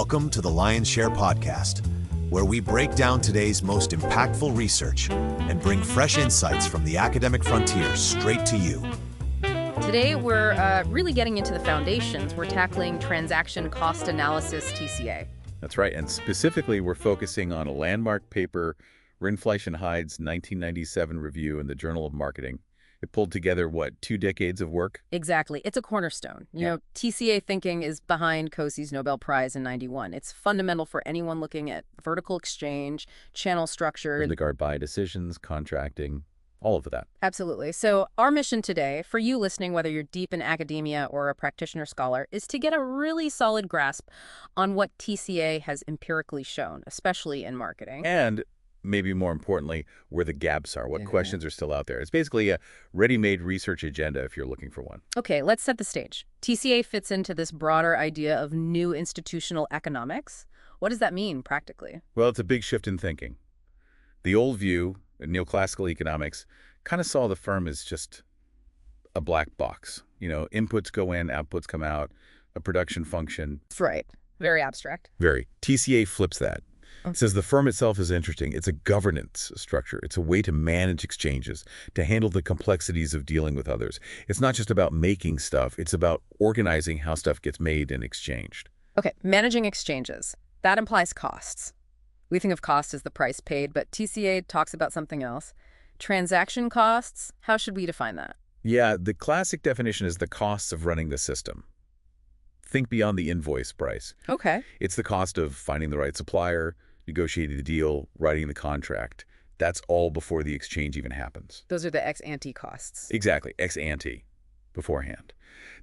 Welcome to the Lion's Share podcast, where we break down today's most impactful research and bring fresh insights from the academic frontier straight to you. Today, we're really getting into the foundations. We're tackling transaction cost analysis, TCA. That's right, and specifically, we're focusing on a landmark paper, Rindfleisch and Heide's 1997 review in the Journal of Marketing. It pulled together, 2 decades of work? Exactly. It's a cornerstone. You know, TCA thinking is behind Coase's Nobel Prize in '91. It's fundamental for anyone looking at vertical exchange, channel structure. Regard buy decisions, contracting, all of that. Absolutely. So our mission today, for you listening, whether you're deep in academia or a practitioner scholar, is to get a really solid grasp on what TCA has empirically shown, especially in marketing. And maybe more importantly, where the gaps are, what questions are still out there. It's basically a ready-made research agenda if you're looking for one. Okay, let's set the stage. TCA fits into this broader idea of new institutional economics. What does that mean practically? Well, it's a big shift in thinking. The old view, neoclassical economics, kind of saw the firm as just a black box. You know, inputs go in, outputs come out, a production function. That's right. Very abstract. Very. TCA flips that. It says the firm itself is interesting. It's a governance structure. It's a way to manage exchanges, to handle the complexities of dealing with others. It's not just about making stuff. It's about organizing how stuff gets made and exchanged. Okay, managing exchanges. That implies costs. We think of cost as the price paid, but TCA talks about something else. Transaction costs, how should we define that? Yeah, the classic definition is the costs of running the system. Think beyond the invoice price. Okay. It's the cost of finding the right supplier, negotiating the deal, writing the contract. That's all before the exchange even happens. Those are the ex-ante costs. Exactly, ex-ante, beforehand.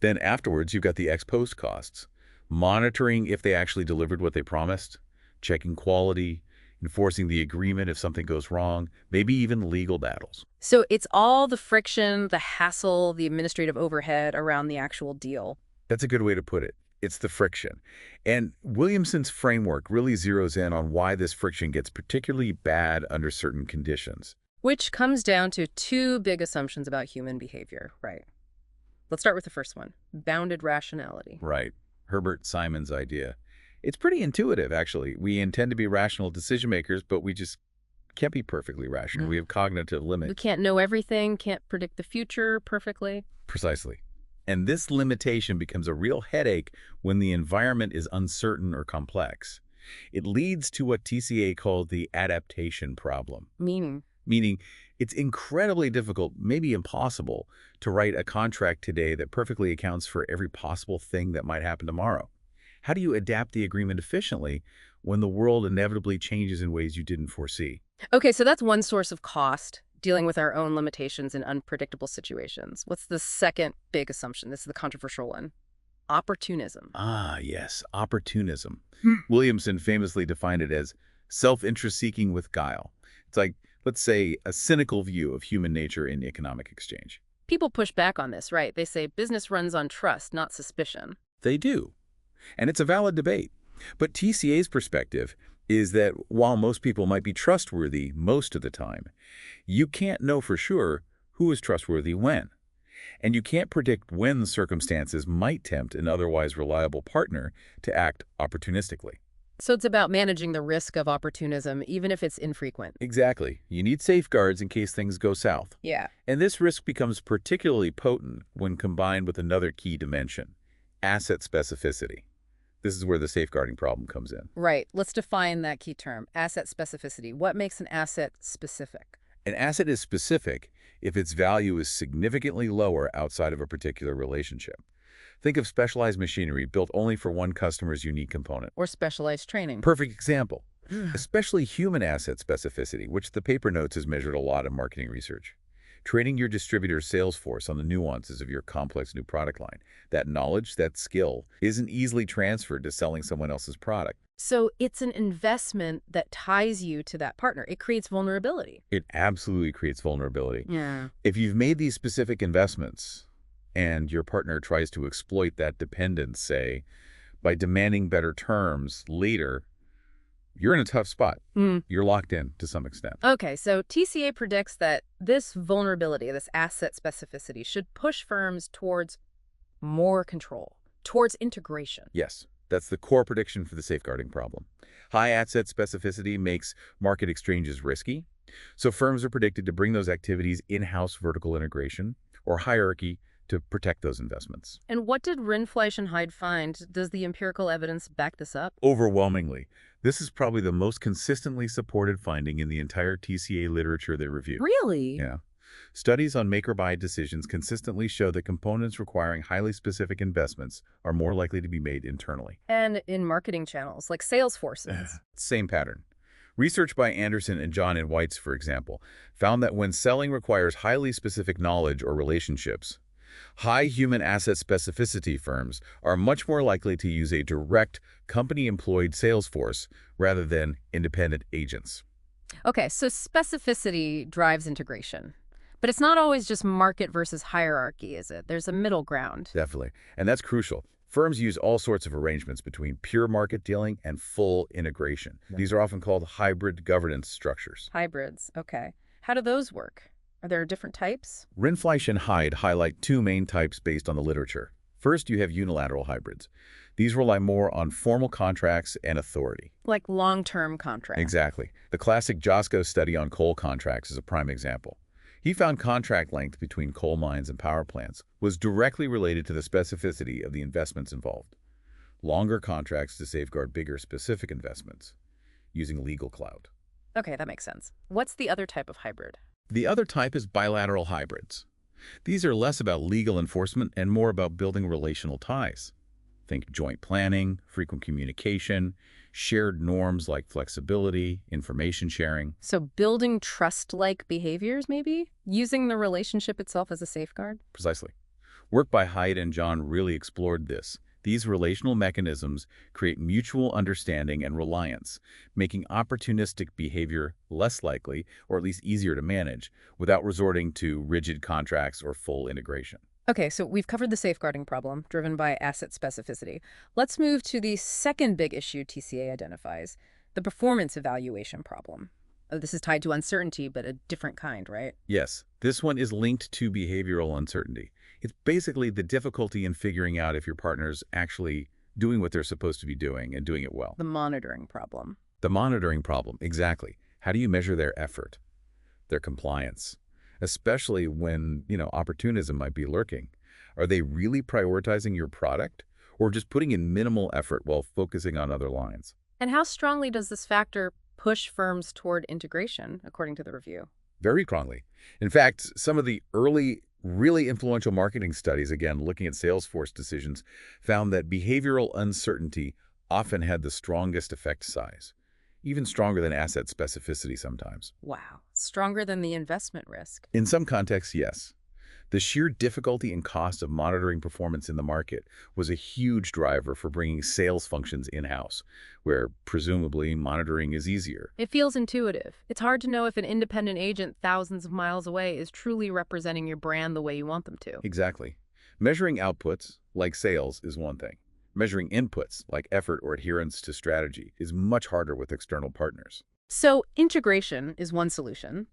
Then afterwards, you've got the ex-post costs. Monitoring if they actually delivered what they promised, checking quality, enforcing the agreement if something goes wrong, maybe even legal battles. So it's all the friction, the hassle, the administrative overhead around the actual deal. That's a good way to put it. It's the friction. And Williamson's framework really zeroes in on why this friction gets particularly bad under certain conditions. Which comes down to 2 big assumptions about human behavior, right? Let's start with the first one, bounded rationality. Right. Herbert Simon's idea. It's pretty intuitive, actually. We intend to be rational decision makers, but we just can't be perfectly rational. We have cognitive limits. We can't know everything, can't predict the future perfectly. Precisely. And this limitation becomes a real headache when the environment is uncertain or complex. It leads to what TCA called the adaptation problem. Meaning? Meaning it's incredibly difficult, maybe impossible, to write a contract today that perfectly accounts for every possible thing that might happen tomorrow. How do you adapt the agreement efficiently when the world inevitably changes in ways you didn't foresee? Okay, so that's one source of cost, dealing with our own limitations in unpredictable situations. What's the second big assumption? This is the controversial one. Opportunism. Ah, yes, opportunism. Williamson famously defined it as self-interest seeking with guile. It's like, let's say, a cynical view of human nature in economic exchange. People push back on this, right? They say business runs on trust, not suspicion. They do. And it's a valid debate. But TCA's perspective is that while most people might be trustworthy most of the time, you can't know for sure who is trustworthy when. And you can't predict when circumstances might tempt an otherwise reliable partner to act opportunistically. So it's about managing the risk of opportunism, even if it's infrequent. Exactly. You need safeguards in case things go south. Yeah. And this risk becomes particularly potent when combined with another key dimension, asset specificity. This is where the safeguarding problem comes in. Right. Let's define that key term, asset specificity. What makes an asset specific? An asset is specific if its value is significantly lower outside of a particular relationship. Think of specialized machinery built only for one customer's unique component. Or specialized training. Perfect example. Especially human asset specificity, which the paper notes is measured a lot in marketing research. Training your distributor's sales force on the nuances of your complex new product line. That knowledge, that skill, isn't easily transferred to selling someone else's product. So it's an investment that ties you to that partner. It creates vulnerability. It absolutely creates vulnerability. Yeah. If you've made these specific investments and your partner tries to exploit that dependence, say, by demanding better terms later, you're in a tough spot. You're locked in to some extent. Okay, so TCA predicts that this vulnerability, this asset specificity, should push firms towards more control, towards integration. Yes. That's the core prediction for the safeguarding problem. High asset specificity makes market exchanges risky, so firms are predicted to bring those activities in-house vertical integration or hierarchy to protect those investments. And what did Rindfleisch and Heide find? Does the empirical evidence back this up? Overwhelmingly, this is probably the most consistently supported finding in the entire TCA literature they reviewed. Really? Yeah. Studies on make-or-buy decisions consistently show that components requiring highly specific investments are more likely to be made internally. And in marketing channels, like sales forces. Same pattern. Research by Anderson and John in Whites, for example, found that when selling requires highly specific knowledge or relationships, high human asset specificity firms are much more likely to use a direct company-employed sales force rather than independent agents. Okay, so specificity drives integration. But it's not always just market versus hierarchy, is it? There's a middle ground. Definitely. And that's crucial. Firms use all sorts of arrangements between pure market dealing and full integration. These are often called hybrid governance structures. Hybrids, okay. How do those work? Are there different types? Rindfleisch and Heide highlight two main types based on the literature. First, you have unilateral hybrids. These rely more on formal contracts and authority. Like long-term contracts. Exactly. The classic Josko study on coal contracts is a prime example. He found contract length between coal mines and power plants was directly related to the specificity of the investments involved. Longer contracts to safeguard bigger specific investments, using legal clout. Okay, that makes sense. What's the other type of hybrid? The other type is bilateral hybrids. These are less about legal enforcement and more about building relational ties. Think joint planning, frequent communication, shared norms like flexibility, information sharing. So building trust-like behaviors, maybe? Using the relationship itself as a safeguard? Precisely. Work by Heide and John really explored this. These relational mechanisms create mutual understanding and reliance, making opportunistic behavior less likely, or at least easier to manage, without resorting to rigid contracts or full integration. Okay, so we've covered the safeguarding problem, driven by asset specificity. Let's move to the second big issue TCA identifies, the performance evaluation problem. This is tied to uncertainty, but a different kind, right? Yes, this one is linked to behavioral uncertainty. It's basically the difficulty in figuring out if your partner's actually doing what they're supposed to be doing and doing it well. The monitoring problem. The monitoring problem, exactly. How do you measure their effort, their compliance? Especially when, opportunism might be lurking. Are they really prioritizing your product or just putting in minimal effort while focusing on other lines? And how strongly does this factor push firms toward integration, according to the review? Very strongly. In fact, some of the early, really influential marketing studies, again, looking at Salesforce decisions, found that behavioral uncertainty often had the strongest effect size, even stronger than asset specificity sometimes. Wow. Stronger than the investment risk. In some contexts, yes. The sheer difficulty and cost of monitoring performance in the market was a huge driver for bringing sales functions in-house, where presumably monitoring is easier. It feels intuitive. It's hard to know if an independent agent thousands of miles away is truly representing your brand the way you want them to. Exactly. Measuring outputs, like sales, is one thing. Measuring inputs, like effort or adherence to strategy, is much harder with external partners. So integration is one solution.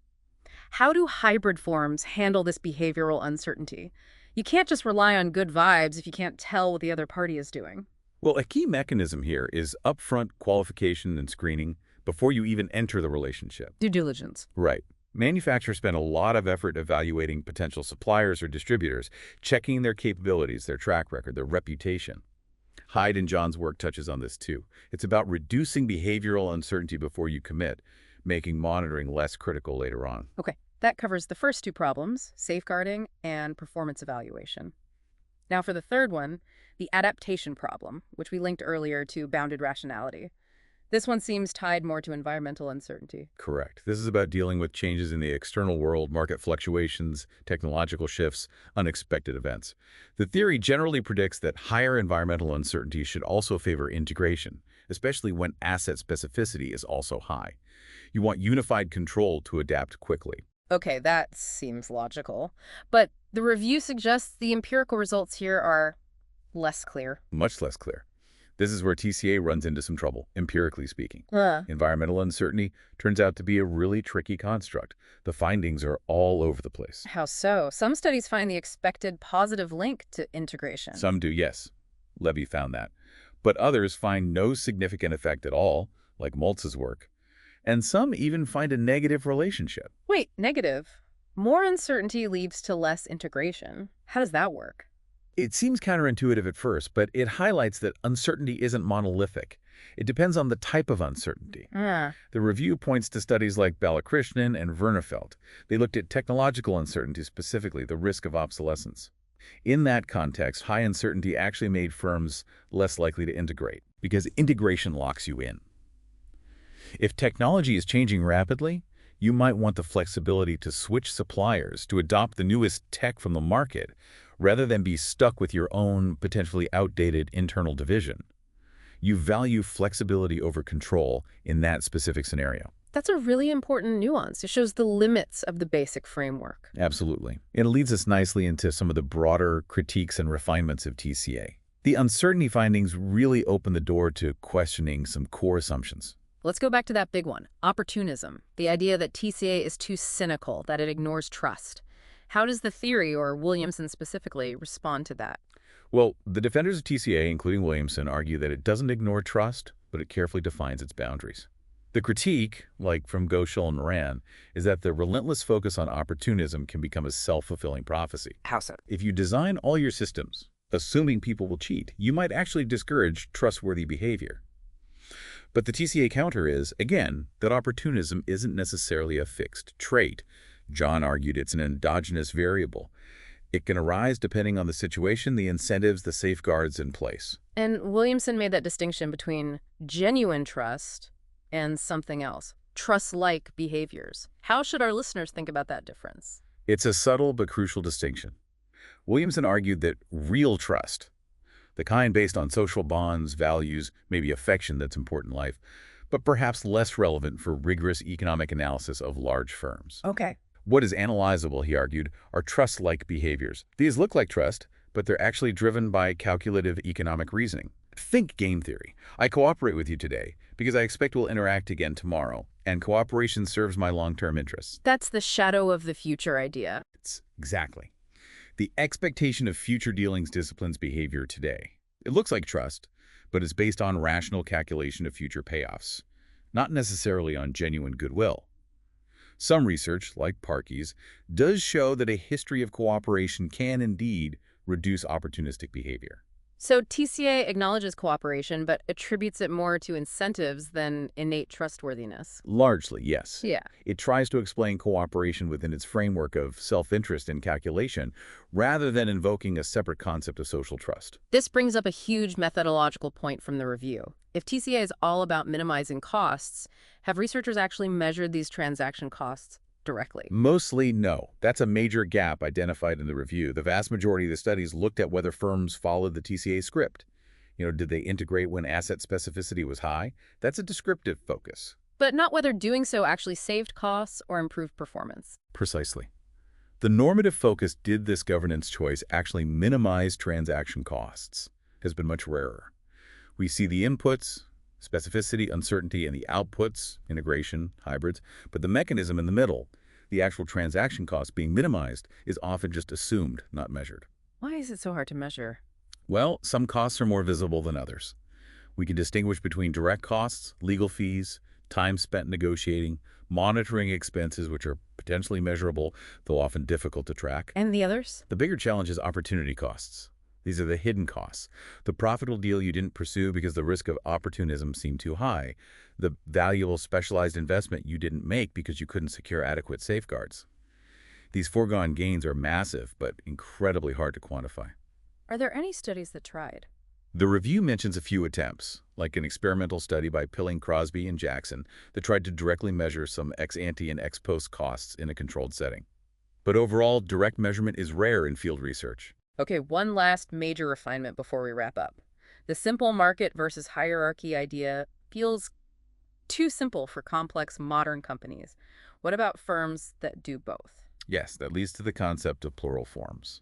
How do hybrid forms handle this behavioral uncertainty? You can't just rely on good vibes if you can't tell what the other party is doing. Well, a key mechanism here is upfront qualification and screening before you even enter the relationship. Due diligence. Right. Manufacturers spend a lot of effort evaluating potential suppliers or distributors, checking their capabilities, their track record, their reputation. Heide and John's work touches on this too. It's about reducing behavioral uncertainty before you commit, making monitoring less critical later on. Okay, that covers the first two problems, safeguarding and performance evaluation. Now for the third one, the adaptation problem, which we linked earlier to bounded rationality. This one seems tied more to environmental uncertainty. Correct. This is about dealing with changes in the external world, market fluctuations, technological shifts, unexpected events. The theory generally predicts that higher environmental uncertainty should also favor integration, especially when asset specificity is also high. You want unified control to adapt quickly. Okay, that seems logical. But the review suggests the empirical results here are less clear. Much less clear. This is where TCA runs into some trouble, empirically speaking. Environmental uncertainty turns out to be a really tricky construct. The findings are all over the place. How so? Some studies find the expected positive link to integration. Some do, yes. Levy found that. But others find no significant effect at all, like Maltz's work. And some even find a negative relationship. Wait, negative. More uncertainty leads to less integration. How does that work? It seems counterintuitive at first, but it highlights that uncertainty isn't monolithic. It depends on the type of uncertainty. Ah, The review points to studies like Balakrishnan and Vernefeld. They looked at technological uncertainty, specifically the risk of obsolescence. In that context, high uncertainty actually made firms less likely to integrate, because integration locks you in. If technology is changing rapidly, you might want the flexibility to switch suppliers, to adopt the newest tech from the market, rather than be stuck with your own potentially outdated internal division. You value flexibility over control in that specific scenario. that's a really important nuance. It shows the limits of the basic framework. Absolutely. It leads us nicely into some of the broader critiques and refinements of TCA. The uncertainty findings really open the door to questioning some core assumptions. Let's go back to that big one, opportunism, the idea that TCA is too cynical, that it ignores trust. How does the theory, or Williamson specifically, respond to that? Well, the defenders of TCA, including Williamson, argue that it doesn't ignore trust, but it carefully defines its boundaries. The critique, like from Ghoshal and Moran, is that the relentless focus on opportunism can become a self-fulfilling prophecy. How so? If you design all your systems, assuming people will cheat, you might actually discourage trustworthy behavior. But the TCA counter is, again, that opportunism isn't necessarily a fixed trait. John argued it's an endogenous variable. It can arise depending on the situation, the incentives, the safeguards in place. And Williamson made that distinction between genuine trust and something else, trust-like behaviors. How should our listeners think about that difference? It's a subtle but crucial distinction. Williamson argued that real trust, the kind based on social bonds, values, maybe affection that's important in life, but perhaps less relevant for rigorous economic analysis of large firms. Okay. What is analyzable, he argued, are trust-like behaviors. These look like trust, but they're actually driven by calculative economic reasoning. Think game theory. I cooperate with you today because I expect we'll interact again tomorrow, and cooperation serves my long-term interests. That's the shadow of the future idea. Exactly. The expectation of future dealings disciplines behavior today. It looks like trust, but it's based on rational calculation of future payoffs, not necessarily on genuine goodwill. Some research, like Parkey's, does show that a history of cooperation can indeed reduce opportunistic behavior. So TCA acknowledges cooperation, but attributes it more to incentives than innate trustworthiness. Largely, yes. Yeah. It tries to explain cooperation within its framework of self-interest and calculation, rather than invoking a separate concept of social trust. This brings up a huge methodological point from the review. If TCA is all about minimizing costs, have researchers actually measured these transaction costs directly? Mostly, no. That's a major gap identified in the review. The vast majority of the studies looked at whether firms followed the TCA script. Did they integrate when asset specificity was high? That's a descriptive focus. But not whether doing so actually saved costs or improved performance. Precisely. The normative focus, did this governance choice actually minimize transaction costs, has been much rarer. We see the inputs, specificity, uncertainty, and the outputs, integration, hybrids, but the mechanism in the middle, the actual transaction cost being minimized, is often just assumed, not measured. Why is it so hard to measure? Well, some costs are more visible than others. We can distinguish between direct costs, legal fees, time spent negotiating, monitoring expenses, which are potentially measurable, though often difficult to track. And the others? The bigger challenge is opportunity costs. These are the hidden costs. The profitable deal you didn't pursue because the risk of opportunism seemed too high. The valuable specialized investment you didn't make because you couldn't secure adequate safeguards. These foregone gains are massive, but incredibly hard to quantify. Are there any studies that tried? The review mentions a few attempts, like an experimental study by Pilling, Crosby, and Jackson that tried to directly measure some ex-ante and ex-post costs in a controlled setting. But overall, direct measurement is rare in field research. Okay, one last major refinement before we wrap up. The simple market versus hierarchy idea feels too simple for complex modern companies. What about firms that do both? Yes, that leads to the concept of plural forms.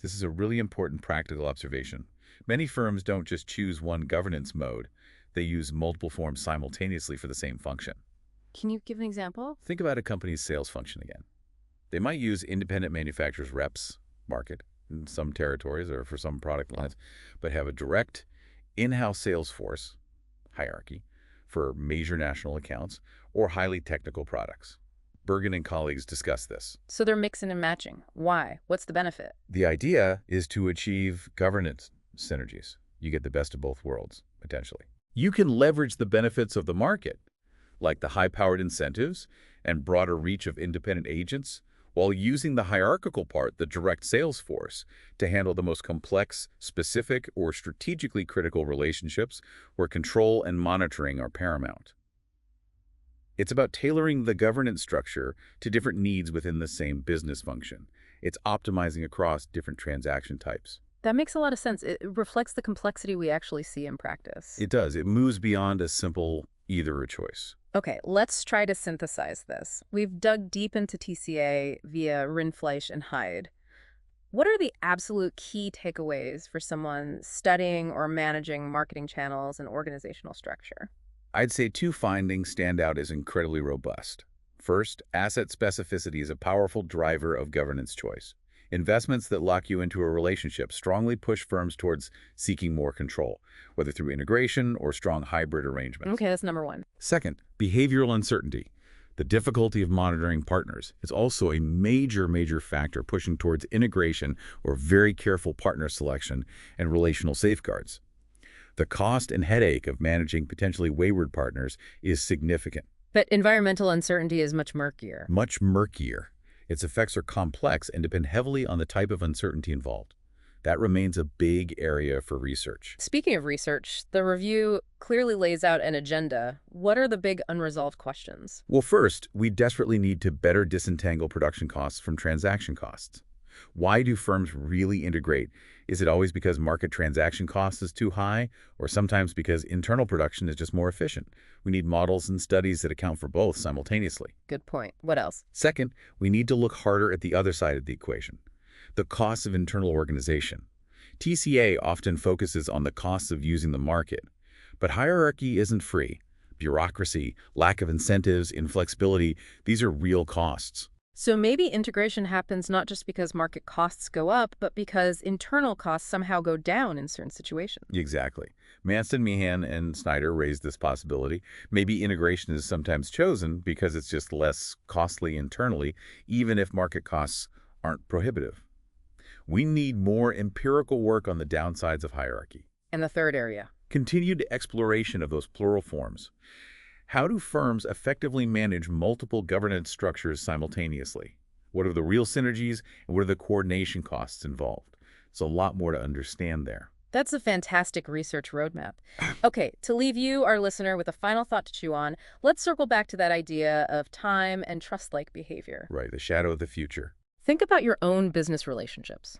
This is a really important practical observation. Many firms don't just choose one governance mode. They use multiple forms simultaneously for the same function. Can you give an example? Think about a company's sales function again. They might use independent manufacturers reps, market, in some territories or for some product lines, but have a direct, in-house sales force, hierarchy, for major national accounts, or highly technical products. Bergen and colleagues discuss this. So they're mixing and matching. Why? What's the benefit? The idea is to achieve governance synergies. You get the best of both worlds, potentially. You can leverage the benefits of the market, like the high-powered incentives and broader reach of independent agents, while using the hierarchical part, the direct sales force, to handle the most complex, specific, or strategically critical relationships where control and monitoring are paramount. It's about tailoring the governance structure to different needs within the same business function. It's optimizing across different transaction types. That makes a lot of sense. It reflects the complexity we actually see in practice. It does. It moves beyond a simple either-or choice. Okay, let's try to synthesize this. We've dug deep into TCA via Rindfleisch and Heide. What are the absolute key takeaways for someone studying or managing marketing channels and organizational structure? I'd say two findings stand out as incredibly robust. First, asset specificity is a powerful driver of governance choice. Investments that lock you into a relationship strongly push firms towards seeking more control, whether through integration or strong hybrid arrangements. Okay, that's number one. Second, behavioral uncertainty. The difficulty of monitoring partners is also a major factor pushing towards integration or very careful partner selection and relational safeguards. The cost and headache of managing potentially wayward partners is significant. But environmental uncertainty is much murkier. Much murkier. Its effects are complex and depend heavily on the type of uncertainty involved. That remains a big area for research. Speaking of research, the review clearly lays out an agenda. What are the big unresolved questions? Well, first, we desperately need to better disentangle production costs from transaction costs. Why do firms really integrate? Is it always because market transaction cost is too high, or sometimes because internal production is just more efficient? We need models and studies that account for both simultaneously. Good point. What else? Second, we need to look harder at the other side of the equation, the costs of internal organization. TCA often focuses on the costs of using the market, but hierarchy isn't free. Bureaucracy, lack of incentives, inflexibility, these are real costs. So maybe integration happens not just because market costs go up, but because internal costs somehow go down in certain situations. Exactly. Manston, Meehan, and Snyder raised this possibility. Maybe integration is sometimes chosen because it's just less costly internally, even if market costs aren't prohibitive. We need more empirical work on the downsides of hierarchy. And the third area? Continued exploration of those plural forms. How do firms effectively manage multiple governance structures simultaneously? What are the real synergies and what are the coordination costs involved? There's a lot more to understand there. That's a fantastic research roadmap. Okay, to leave you, our listener, with a final thought to chew on, let's circle back to that idea of time and trust-like behavior. Right, the shadow of the future. Think about your own business relationships.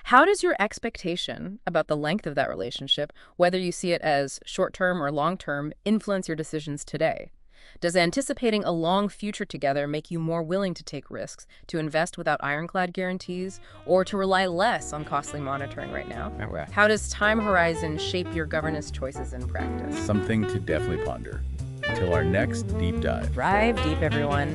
How does your expectation about the length of that relationship, whether you see it as short-term or long-term, influence your decisions today? Does anticipating a long future together make you more willing to take risks, to invest without ironclad guarantees, or to rely less on costly monitoring right now? How does time horizon shape your governance choices in practice? Something to definitely ponder. Until our next deep dive. Drive deep, everyone.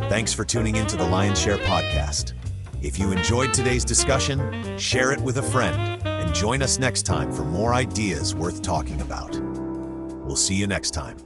Thanks for tuning into the Lion's Share podcast. If you enjoyed today's discussion, share it with a friend and join us next time for more ideas worth talking about. We'll see you next time.